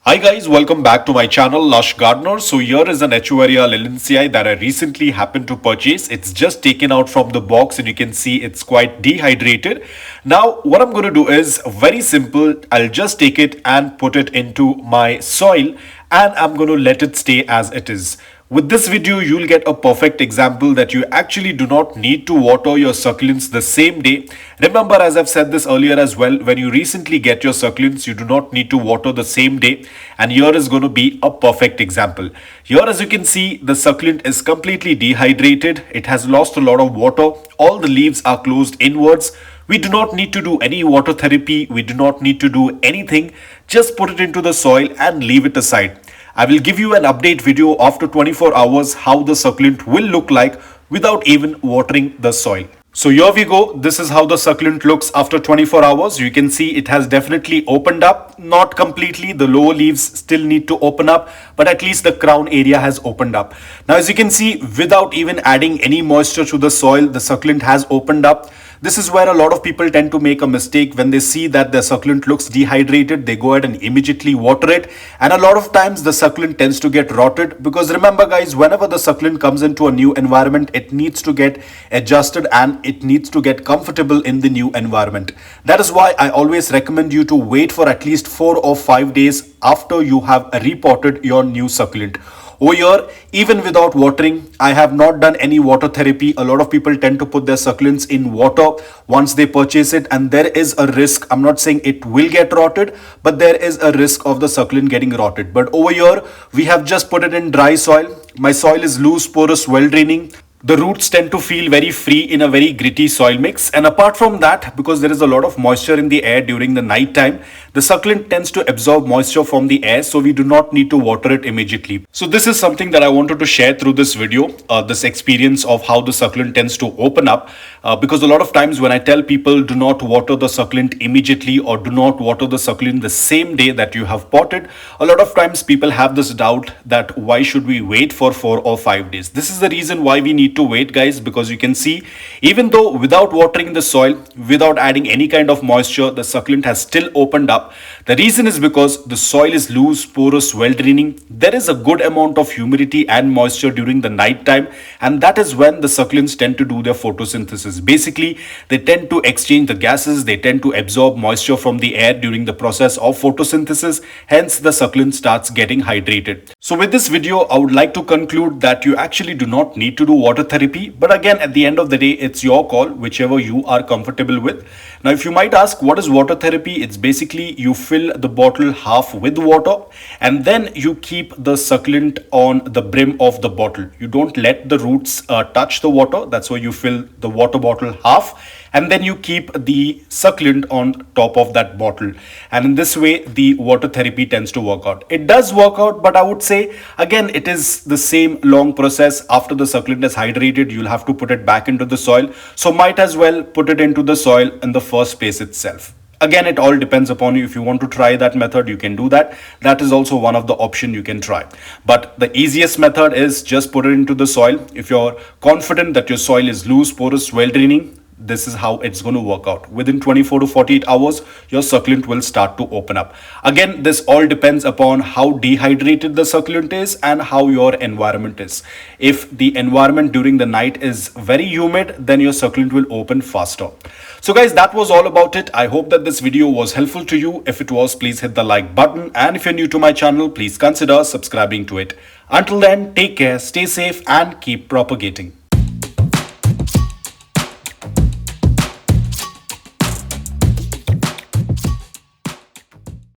Hi guys, welcome back to my channel Lush Gardener. So here is an Echeveria liliensis that I recently happened to purchase. It's just taken out from the box and you can see it's quite dehydrated. Now what I'm going to do is very simple. I'll just take it and put it into my soil and I'm going to let it stay as it is. With this video, you'll get a perfect example that you actually do not need to water your succulents the same day. Remember, as I've said this earlier as well, when you recently get your succulents, you do not need to water the same day. And here is going to be a perfect example. Here, as you can see, the succulent is completely dehydrated. It has lost a lot of water. All the leaves are closed inwards. We do not need to do any water therapy. We do not need to do anything. Just put it into the soil and leave it aside. I will give you an update video after 24 hours how the succulent will look like without even watering the soil. So here we go. This is how the succulent looks after 24 hours. You can see it has definitely opened up. Not completely. The lower leaves still need to open up, but at least the crown area has opened up. Now as you can see, without even adding any moisture to the soil, the succulent has opened up. This is where a lot of people tend to make a mistake. When they see that the succulent looks dehydrated, they go ahead and immediately water it. And a lot of times the succulent tends to get rotted, because remember guys, whenever the succulent comes into a new environment, it needs to get adjusted and it needs to get comfortable in the new environment. That is why I always recommend you to wait for at least 4 or 5 days after you have repotted your new succulent. Over here, even without watering, I have not done any water therapy. A lot of people tend to put their succulents in water once they purchase it, and there is a risk. I'm not saying it will get rotted, but there is a risk of the succulent getting rotted. But over here, we have just put it in dry soil. My soil is loose, porous, well draining. The roots tend to feel very free in a very gritty soil mix. And apart from that, because there is a lot of moisture in the air during the night time, the succulent tends to absorb moisture from the air, so we do not need to water it immediately. So this is something that I wanted to share through this video, this experience of how the succulent tends to open up. Because a lot of times when I tell people do not water the succulent immediately or do not water the succulent the same day that you have potted, a lot of times people have this doubt that why should we wait for 4 or 5 days. This is the reason why we need to wait guys, because you can see even though without watering the soil, without adding any kind of moisture, the succulent has still opened up. The reason is because the soil is loose, porous, well draining. There is a good amount of humidity and moisture during the night time, and that is when the succulents tend to do their photosynthesis. Basically, they tend to exchange the gases, they tend to absorb moisture from the air during the process of photosynthesis. Hence the succulent starts getting hydrated. So with this video, I would like to conclude that you actually do not need to do water therapy, but again at the end of the day, it's your call, whichever you are comfortable with. Now if you might ask what is water therapy, it's basically you fill the bottle half with water and then you keep the succulent on the brim of the bottle. You don't let the roots touch the water. That's why you fill the water bottle half and then you keep the succulent on top of that bottle, and in this way the water therapy tends to work out. It does work out, but I would say again it is the same long process. After the succulent is hydrated, you'll have to put it back into the soil, so might as well put it into the soil in the first place itself. Again, it all depends upon you. If you want to try that method, you can do that. That is also one of the options you can try. But the easiest method is just put it into the soil. If you're confident that your soil is loose, porous, well draining, this is how it's going to work out. Within 24 to 48 hours, your succulent will start to open up. Again, this all depends upon how dehydrated the succulent is and how your environment is. If the environment during the night is very humid, then your succulent will open faster. So guys, that was all about it. I hope that this video was helpful to you. If it was, please hit the like button. And if you're new to my channel, please consider subscribing to it. Until then, take care, stay safe and keep propagating.